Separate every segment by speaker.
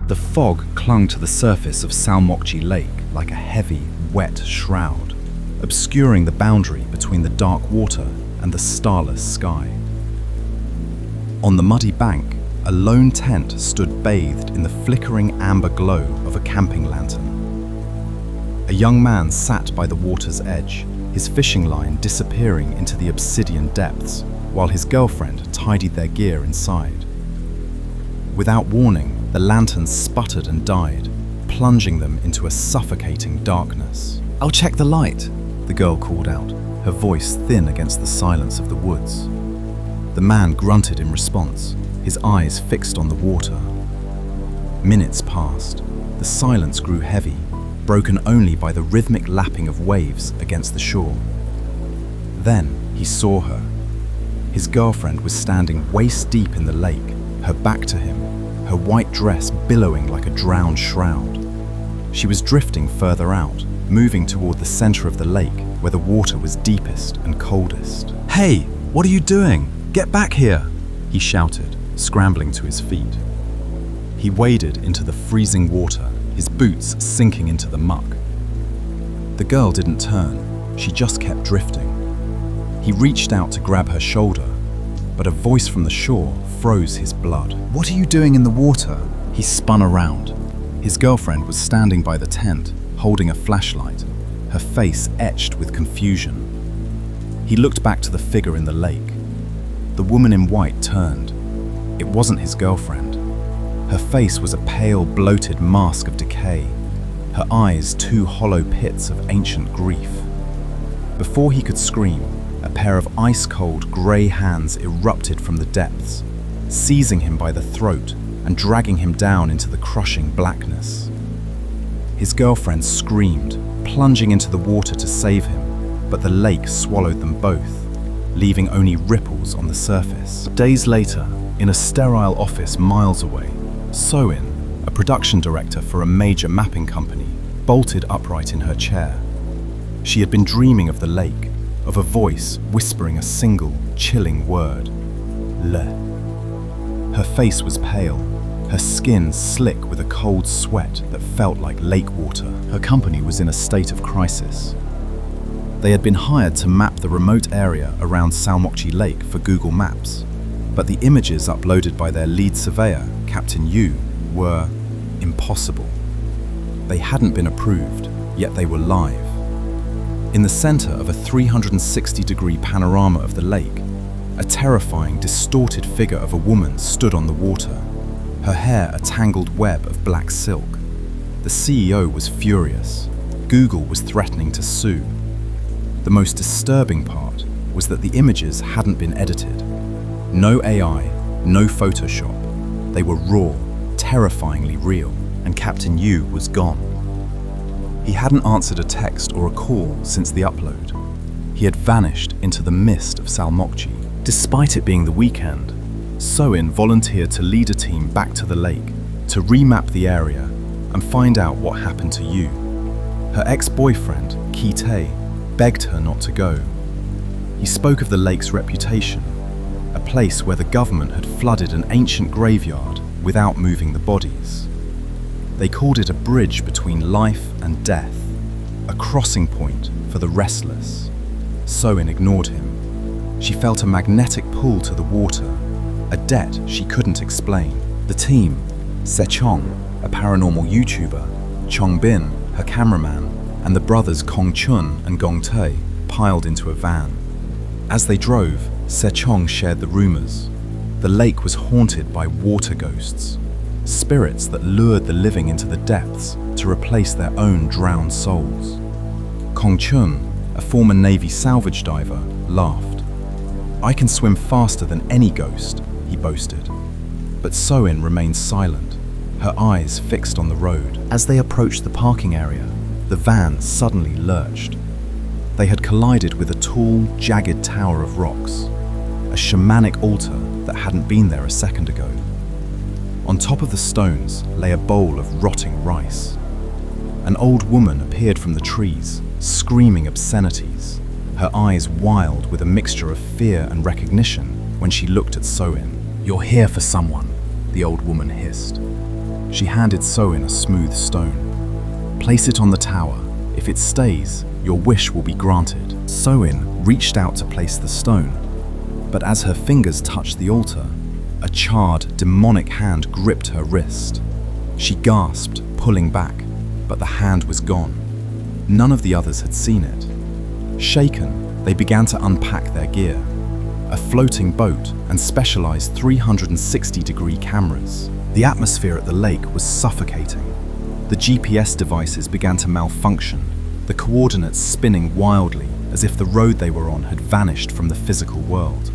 Speaker 1: The fog clung to the surface of Salmokji Lake like a heavy, wet shroud, obscuring the boundary between the dark water and the starless sky. On the muddy bank, a lone tent stood bathed in the flickering amber glow of a camping lantern. A young man sat by the water's edge, his fishing line disappearing into the obsidian depths, while his girlfriend tidied their gear inside. Without warning, the lantern sputtered and died, plunging them into a suffocating darkness. "I'll check the light," the girl called out, her voice thin against the silence of the woods. The man grunted in response, his eyes fixed on the water. Minutes passed. The silence grew heavy, broken only by the rhythmic lapping of waves against the shore. Then he saw her. His girlfriend was standing waist-deep in the lake, her back to him, her white dress billowing like a drowned shroud. She was drifting further out, moving toward the center of the lake where the water was deepest and coldest. "Hey, what are you doing? Get back here!" he shouted, scrambling to his feet. He waded into the freezing water, his boots sinking into the muck. The girl didn't turn, she just kept drifting. He reached out to grab her shoulder, but a voice from the shore froze his blood. "What are you doing in the water?" He spun around. His girlfriend was standing by the tent, holding a flashlight, her face etched with confusion. He looked back to the figure in the lake. The woman in white turned. It wasn't his girlfriend. Her face was a pale, bloated mask of decay, her eyes two hollow pits of ancient grief. Before he could scream, a pair of ice-cold grey hands erupted from the depths, seizing him by the throat and dragging him down into the crushing blackness. His girlfriend screamed, plunging into the water to save him, but the lake swallowed them both, leaving only ripples on the surface. Days later, in a sterile office miles away, So-in, a production director for a major mapping company, bolted upright in her chair. She had been dreaming of the lake, of a voice whispering a single, chilling word: Le. Her face was pale, her skin slick with a cold sweat that felt like lake water. Her company was in a state of crisis. They had been hired to map the remote area around Salmokji Lake for Google Maps, but the images uploaded by their lead surveyor, Captain Yu, were impossible. They hadn't been approved, yet they were live. In the center of a 360-degree panorama of the lake, a terrifying, distorted figure of a woman stood on the water, her hair a tangled web of black silk. The CEO was furious. Google was threatening to sue. The most disturbing part was that the images hadn't been edited. No AI, no Photoshop. They were raw, terrifyingly real, and Captain Yu was gone. He hadn't answered a text or a call since the upload. He had vanished into the mist of Salmokji. Despite it being the weekend, So-in volunteered to lead a team back to the lake, to remap the area and find out what happened to Yu. Her ex-boyfriend, Ki-tae, begged her not to go. He spoke of the lake's reputation, a place where the government had flooded an ancient graveyard without moving the bodies. They called it a bridge between life and death, a crossing point for the restless. So-in ignored him. She felt a magnetic pull to the water, a debt she couldn't explain. The team, Se-chong, a paranormal YouTuber, Chong-bin, her cameraman, and the brothers Kong-chun and Gong-tae piled into a van. As they drove, Se-chong shared the rumors. The lake was haunted by water ghosts, spirits that lured the living into the depths to replace their own drowned souls. Kong-chun, a former Navy salvage diver, laughed. "I can swim faster than any ghost," he boasted. But So-in remained silent, her eyes fixed on the road. As they approached the parking area, the van suddenly lurched. They had collided with a tall, jagged tower of rocks, a shamanic altar that hadn't been there a second ago. On top of the stones lay a bowl of rotting rice. An old woman appeared from the trees, screaming obscenities, her eyes wild with a mixture of fear and recognition when she looked at So-in. "You're here for someone," the old woman hissed. She handed So-in a smooth stone. "Place it on the tower. If it stays, your wish will be granted." So-in reached out to place the stone, but as her fingers touched the altar, a charred, demonic hand gripped her wrist. She gasped, pulling back, but the hand was gone. None of the others had seen it. Shaken, they began to unpack their gear. A floating boat and specialized 360-degree cameras. The atmosphere at the lake was suffocating. The GPS devices began to malfunction, the coordinates spinning wildly as if the road they were on had vanished from the physical world.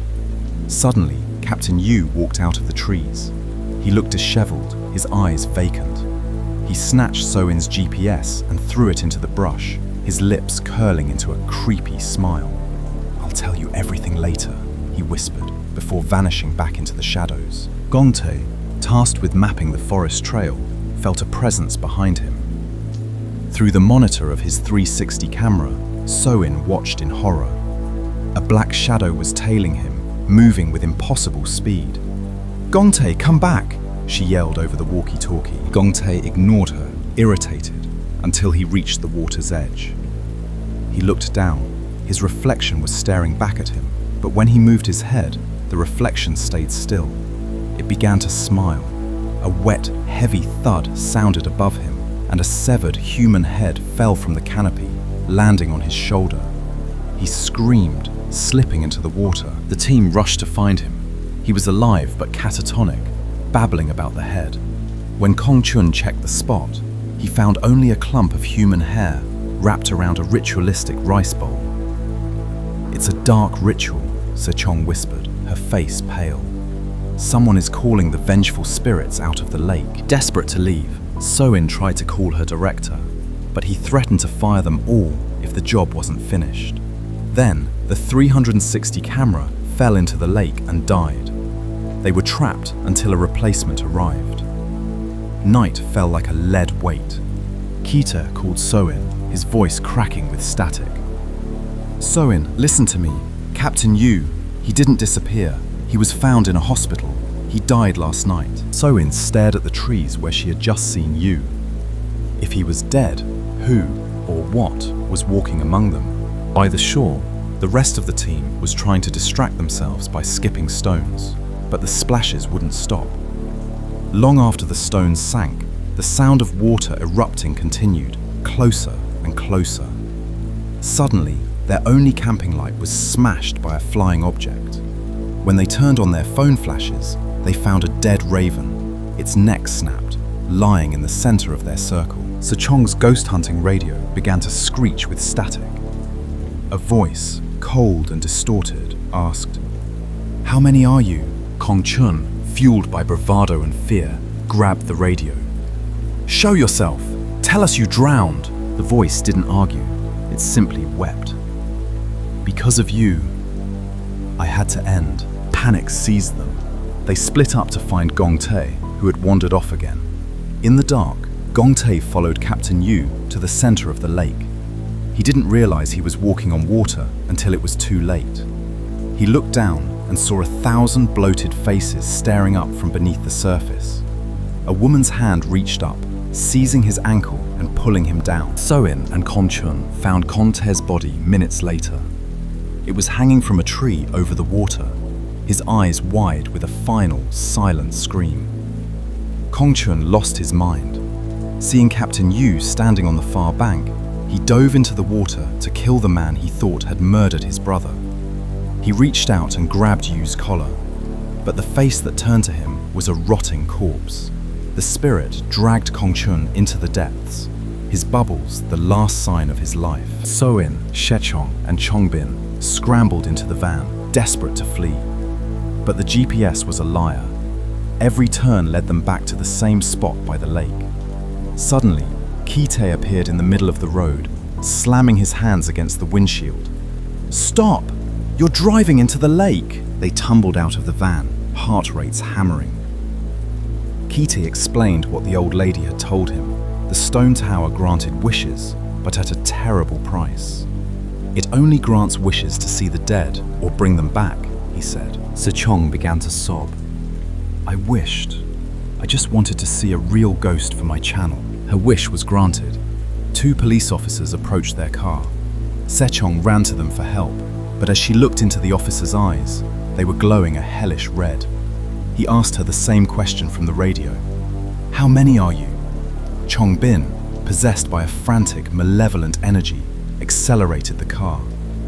Speaker 1: Suddenly, Captain Yu walked out of the trees. He looked disheveled, his eyes vacant. He snatched So-in's GPS and threw it into the brush, his lips curling into a creepy smile. "I'll tell you everything later," he whispered, before vanishing back into the shadows. Gongtae, tasked with mapping the forest trail, felt a presence behind him. Through the monitor of his 360 camera, So-in watched in horror. A black shadow was tailing him, moving with impossible speed. "Gongtae, come back!" she yelled over the walkie-talkie. Gongtae ignored her, irritated, until he reached the water's edge. He looked down. His reflection was staring back at him, but when he moved his head, the reflection stayed still. It began to smile. A wet, heavy thud sounded above him, and a severed human head fell from the canopy, landing on his shoulder. He screamed, slipping into the water. The team rushed to find him. He was alive but catatonic, babbling about the head. When Kong Chun checked the spot, he found only a clump of human hair wrapped around a ritualistic rice bowl. "It's a dark ritual," Se-chong whispered, her face pale. "Someone is calling the vengeful spirits out of the lake." Desperate to leave, So-in tried to call her director, but he threatened to fire them all if the job wasn't finished. Then, the 360 camera fell into the lake and died. They were trapped until a replacement arrived. Night fell like a lead weight. Kita called So-in, his voice cracking with static. "So-in, listen to me. Captain Yu, he didn't disappear. He was found in a hospital. He died last night." So-in stared at the trees where she had just seen Yu. If he was dead, who or what was walking among them? By the shore, the rest of the team was trying to distract themselves by skipping stones, but the splashes wouldn't stop. Long after the stones sank, the sound of water erupting continued, closer and closer. Suddenly, their only camping light was smashed by a flying object. When they turned on their phone flashes, they found a dead raven, its neck snapped, lying in the center of their circle. Se-chong's ghost hunting radio began to screech with static. A voice, cold and distorted, asked, "How many are you?" Kong Chun, fueled by bravado and fear, grabbed the radio. "Show yourself! Tell us you drowned!" The voice didn't argue, it simply wept. "Because of you, I had to end." Panic seized them. They split up to find Gongtae, who had wandered off again. In the dark, Gongtae followed Captain Yu to the center of the lake. He didn't realize he was walking on water until it was too late. He looked down and saw 1,000 bloated faces staring up from beneath the surface. A woman's hand reached up, seizing his ankle and pulling him down. So-in and Kong Chun found Gongtae's body minutes later. It was hanging from a tree over the water, his eyes wide with a final, silent scream. Kong Chun lost his mind. Seeing Captain Yu standing on the far bank, he dove into the water to kill the man he thought had murdered his brother. He reached out and grabbed Yu's collar, but the face that turned to him was a rotting corpse. The spirit dragged Kong Chun into the depths, his bubbles the last sign of his life. So-in, Se-chong, and Chongbin scrambled into the van, desperate to flee. But the GPS was a liar. Every turn led them back to the same spot by the lake. Suddenly, Kita appeared in the middle of the road, slamming his hands against the windshield. "Stop! You're driving into the lake!" They tumbled out of the van, heart rates hammering. Kita explained what the old lady had told him. The stone tower granted wishes, but at a terrible price. "It only grants wishes to see the dead or bring them back," he said. Se-chong began to sob. "I wished, I just wanted to see a real ghost for my channel." Her wish was granted. 2 police officers approached their car. Sechong ran to them for help, but as she looked into the officer's eyes, they were glowing a hellish red. He asked her the same question from the radio. "How many are you?" Chong Bin, possessed by a frantic, malevolent energy, accelerated the car.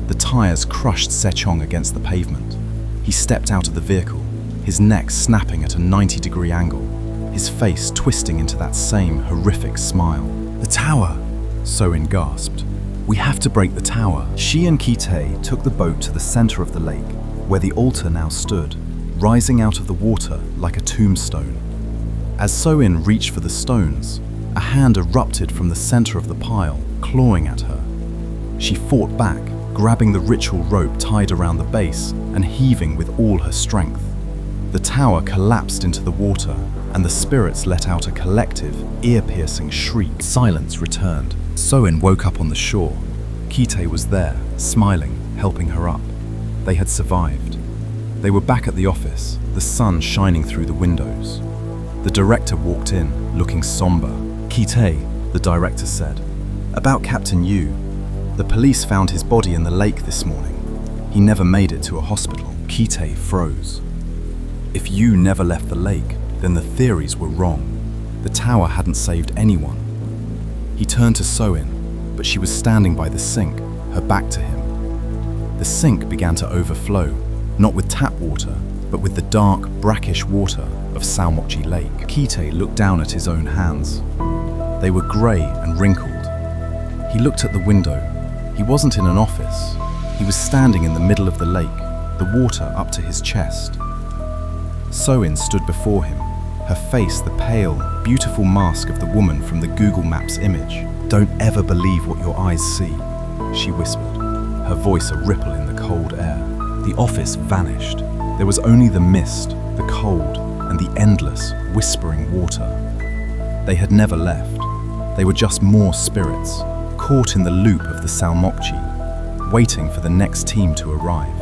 Speaker 1: The tires crushed Sechong against the pavement. He stepped out of the vehicle, his neck snapping at a 90-degree angle, his face twisting into that same horrific smile. "The tower!" So-in gasped. "We have to break the tower." She and Ki-tae took the boat to the center of the lake, where the altar now stood, rising out of the water like a tombstone. As So-in reached for the stones, a hand erupted from the center of the pile, clawing at her. She fought back, grabbing the ritual rope tied around the base and heaving with all her strength. The tower collapsed into the water, and the spirits let out a collective, ear-piercing shriek. Silence returned. So-in woke up on the shore. Ki-tae was there, smiling, helping her up. They had survived. They were back at the office, the sun shining through the windows. The director walked in, looking somber. "Ki-tae," the director said, "about Captain Yu. The police found his body in the lake this morning. He never made it to a hospital." Ki-tae froze. If Yu never left the lake, then the theories were wrong. The tower hadn't saved anyone. He turned to So-in, but she was standing by the sink, her back to him. The sink began to overflow, not with tap water, but with the dark, brackish water of Salmokji Lake. Ki-tae looked down at his own hands. They were grey and wrinkled. He looked at the window. He wasn't in an office. He was standing in the middle of the lake, the water up to his chest. So-in stood before him, her face the pale, beautiful mask of the woman from the Google Maps image. "Don't ever believe what your eyes see," she whispered, her voice a ripple in the cold air. The office vanished. There was only the mist, the cold, and the endless, whispering water. They had never left. They were just more spirits, caught in the loop of the Salmokji, waiting for the next team to arrive.